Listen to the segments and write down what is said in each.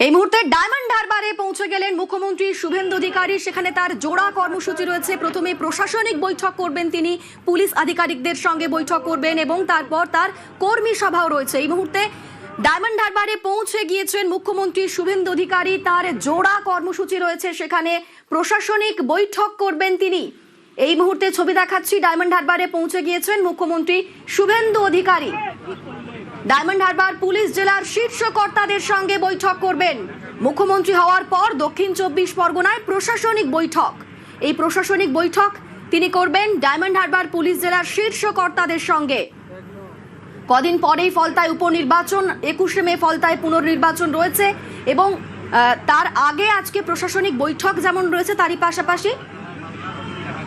এই মুহূর্তে ডায়মন্ড হারবারে পৌঁছে গেলেন মুখ্যমন্ত্রী শুভেন্দু অধিকারী। সেখানে তার জোড়া কর্মসূচি রয়েছে। প্রথমে প্রশাসনিক বৈঠক করবেন তিনি, পুলিশ আধিকারিকদের সঙ্গে বৈঠক করবেন এবং তারপর তার কর্মী সভাও রয়েছে। এই মুহূর্তে ডায়মন্ড হারবারে পৌঁছে গিয়েছেন মুখ্যমন্ত্রী শুভেন্দু অধিকারী। তার জোড়া কর্মসূচি রয়েছে, সেখানে প্রশাসনিক বৈঠক করবেন তিনি। এই মুহূর্তে ছবি দেখাচ্ছি, ডায়মন্ড হারবারে পৌঁছে গিয়েছেন মুখ্যমন্ত্রী শুভেন্দু অধিকারী। ডায়মন্ড হারবার পুলিশ জেলার শীর্ষ কর্তাদের সঙ্গে বৈঠক করবেন মুখ্যমন্ত্রী হওয়ার পর। দক্ষিণ 24 পরগনায় প্রশাসনিক বৈঠক, এই প্রশাসনিক বৈঠক তিনি করবেন ডায়মন্ড হারবার পুলিশ জেলার শীর্ষ কর্তাদের সঙ্গে। কদিন পরেই ফলতায় উপনির্বাচন, 21শে মে ফলতায় পুনর্নির্বাচন রয়েছে এবং তার আগে আজকে প্রশাসনিক বৈঠক যেমন রয়েছে, তারই পাশাপাশি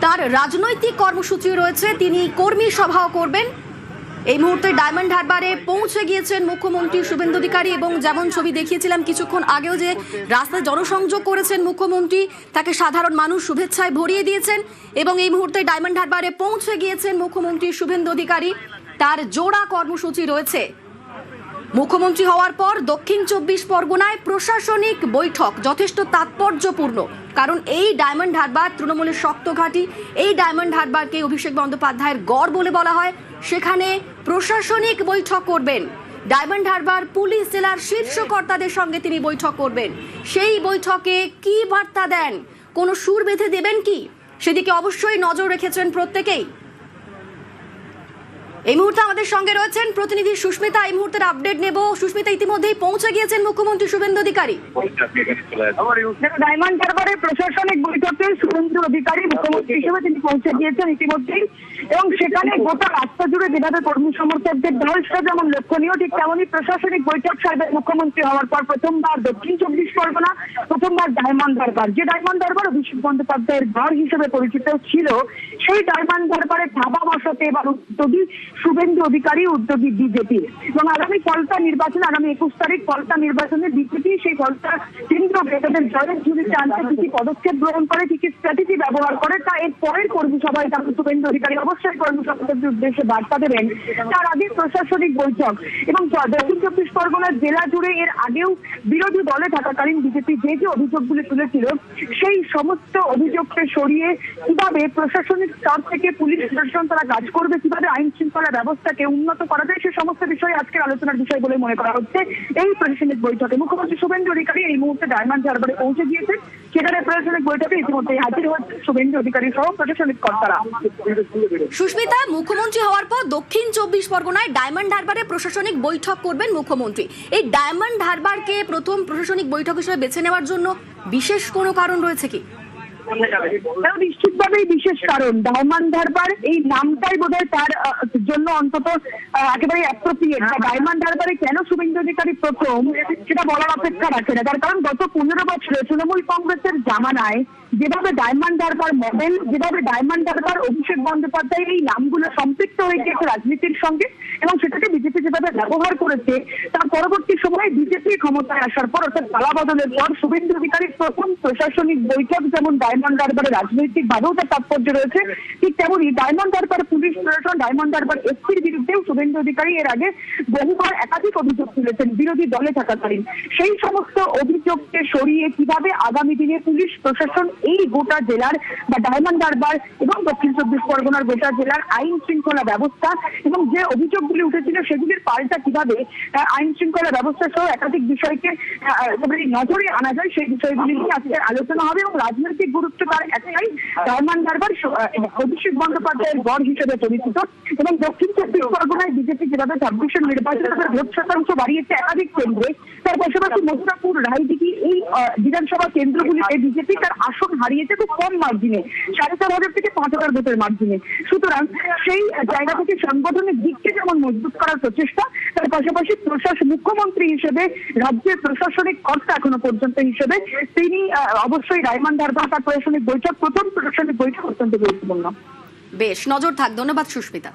তার রাজনৈতিক কর্মসূচি রয়েছে, তিনি কর্মী সভাও করবেন। এই মুহূর্তে ডায়মন্ড হারবারে পৌঁছে গিয়েছেন মুখ্যমন্ত্রী শুভেন্দু অধিকারী এবং যেমন ছবি দেখিয়েছিলাম কিছুক্ষণ আগেও যে রাস্তায় জনসংযোগ করেছেন মুখ্যমন্ত্রী, তাকে সাধারণ মানুষ শুভেচ্ছায় ভরিয়ে দিয়েছেন এবং এই মুহূর্তে ডায়মন্ড হারবারে পৌঁছে গিয়েছেন মুখ্যমন্ত্রী শুভেন্দু অধিকারী। তার জোড়া কর্মসূচি রয়েছে। মুখ্যমন্ত্রী হওয়ার পর দক্ষিণ 24 পরগনায় প্রশাসনিক বৈঠক যথেষ্ট তাৎপর্যপূর্ণ, কারণ এই ডায়মন্ড হারবার তৃণমূলের শক্ত ঘাঁটি। এই ডায়মন্ড হারবারকে অভিষেক বন্দ্যোপাধ্যায়ের গড় বলে বলা হয়। সেখানে প্রশাসনিক বৈঠক করবেন, ডায়মন্ড হারবার পুলিশ জেলার শীর্ষ কর্তাদের সঙ্গে তিনি বৈঠক করবেন। সেই বৈঠকে কি বার্তা দেন, কোনো সুর বেঁধে দেবেন কি, সেদিকে অবশ্যই নজর রেখেছেন প্রত্যেকেই। এই মুহূর্তে আমাদের সঙ্গে রয়েছেন প্রতিনিধি সুস্মিতা। এই মুহূর্তের আপডেট নেব। সুস্মিতা, ইতিমধ্যেই পৌঁছে গিয়েছেন মুখ্যমন্ত্রী শুভেন্দু অধিকারী। ডায়মন্ড হারবারে প্রশাসনিক বৈঠকে শুভেন্দু অধিকারী মুখ্যমন্ত্রী হিসেবে তিনি পৌঁছে গিয়েছেন ইতিমধ্যেই, এবং সেখানে গোটা রাস্তা জুড়ে যেভাবে কর্মী সমর্থকদের ঢল সেটা যেমন লক্ষণীয়, ঠিক তেমনই প্রশাসনিক বৈঠক সারবেন মুখ্যমন্ত্রী হওয়ার পর প্রথমবার দক্ষিণ 24 পরগনা, প্রথমবার ডায়মন্ড হারবার। যে ডায়মন্ড হারবার অভিষেক বন্দ্যোপাধ্যায়ের ঘর হিসেবে পরিচিত ছিল, সেই ডায়মন্ড হারবারে ধাবা বসাতে এবার উদ্যোগী শুভেন্দু অধিকারী, উদ্যোগী বিজেপি। এবং আগামী ফলতা নির্বাচনে, আগামী 21 তারিখ ফলতা নির্বাচনে বিজেপি সেই ফলতা কেন্দ্র তাদের জয়ের ঝুলিতে আনতে কি কি পদক্ষেপ গ্রহণ করে, কি কি স্ট্র্যাটেজি ব্যবহার করে, তা এর পরের কর্মী সভায় যেমন শুভেন্দু অধিকারী অবশ্যই কর্মী সভাপতির উদ্দেশ্যে বার্তা দেবেন। তার আগে প্রশাসনিক বৈঠক এবং দক্ষিণ 24 পরগনার জেলা জুড়ে এর আগেও বিরোধী দলে থাকাকালীন বিজেপি যে যে অভিযোগগুলি তুলেছিল, সেই সমস্ত অভিযোগকে সরিয়ে কিভাবে প্রশাসনিক স্তর থেকে পুলিশ প্রশাসন তারা কাজ করবে, কিভাবে আইন শৃঙ্খলা ব্যবস্থাকে উন্নত করা যায়, সে সমস্ত বিষয়ে আজকের আলোচনার বিষয় বলে মনে করা হচ্ছে। এই প্রশাসনিক বৈঠকে মুখ্যমন্ত্রী শুভেন্দু অধিকারী এই মুহূর্তে ডায়মন্ড হারবারে পৌঁছে গিয়েছেন। সেখানে প্রশাসনিক বৈঠকে ইতিমধ্যে হাজির হচ্ছে শুভেন্দু অধিকারী সহ প্রশাসনিক কর্তারা। সুস্মিতা, মুখ্যমন্ত্রী হওয়ার পর দক্ষিণ 24 পরগনায় ডায়মন্ড হারবারে প্রশাসনিক বৈঠক করবেন মুখ্যমন্ত্রী। এই ডায়মন্ড হারবারকে প্রথম প্রশাসনিক বৈঠক হিসেবে বেছে নেওয়ার জন্য বিশেষ কোনো কারণ রয়েছে কি? নিশ্চিতভাবেই বিশেষ কারণ। ডায়মন্ড হারবার এই নামটাই বোধহয় তার জন্য অন্তত একেবারে অ্যাপ্রোপ্রিয়েট। ডায়মন্ড হারবারে কেন শুভেন্দু অধিকারী প্রথম, সেটা বলার অপেক্ষা রাখে না। তার কারণ গত 15 বছরে তৃণমূল কংগ্রেসের জামানায় যেভাবে ডায়মন্ড হারবার মডেল, যেভাবে ডায়মন্ড হারবার অভিষেক বন্দ্যোপাধ্যায় এই নামগুলো সম্পৃক্ত হয়ে গিয়েছে রাজনীতির সঙ্গে, এবং সেটাকে বিজেপি যেভাবে ব্যবহার করেছে, তার পরবর্তী সময়ে বিজেপি ক্ষমতায় আসার পর, অর্থাৎ পালা বদলের পর শুভেন্দু অধিকারীর প্রথম প্রশাসনিক বৈঠক যেমন ডায়মন্ড হারবারে রাজনৈতিক ভাবেও তার তাৎপর্য রয়েছে, ঠিক তেমনি ডায়মন্ড হারবার পুলিশ প্রশাসন, ডায়মন্ড হারবার এসপির বিরুদ্ধেও শুভেন্দু অধিকারী এর আগে বহুবার একাধিক অভিযোগ তুলেছেন বিরোধী দলে থাকাকালীন। সেই সমস্ত অভিযোগকে সরিয়ে কিভাবে আগামী দিনে পুলিশ প্রশাসন এই গোটা জেলার বা ডায়মন্ড হারবার এবং দক্ষিণ 24 পরগনার গোটা জেলার আইন শৃঙ্খলা ব্যবস্থা এবং যে অভিযোগগুলি উঠেছিল সেগুলির পাল্টা কিভাবে আইন শৃঙ্খলা ব্যবস্থা সহ একাধিক বিষয়কে নজরে আনা যায়, সেই বিষয়গুলি নিয়ে আজকে আলোচনা হবে। এবং রাজনৈতিক গুরুত্ব তার একটাই, ডায়মন্ড হারবার অভিষেক বন্দ্যোপাধ্যায়ের গড় হিসেবে পরিচিত। এবং দক্ষিণ 24 পরগনায় বিজেপি যেভাবে 26 নির্বাচনে ভোট শতাংশ বাড়িয়েছে একাধিক কেন্দ্রে, তার পাশাপাশি মথুরাপুর, রায়দিঘি এই বিধানসভা কেন্দ্রগুলিতে বিজেপি তার আসন হারিয়েছে খুব কম মার্জিনে, 4,500 থেকে 5,000 ভোটের মার্জিনে। সুতরাং সেই জায়গা থেকে সংগঠনের দিককে যেমন মজবুত করার প্রচেষ্টা, তার পাশাপাশি মুখ্যমন্ত্রী হিসেবে, রাজ্যের প্রশাসনিক কর্তা এখনো পর্যন্ত হিসেবে তিনি অবশ্যই ডায়মন্ড হারবার তার প্রশাসনিক বৈঠক, প্রথম প্রশাসনিক বৈঠক অত্যন্ত গুরুত্বপূর্ণ। বেশ, নজর থাক। ধন্যবাদ সুস্মিতা।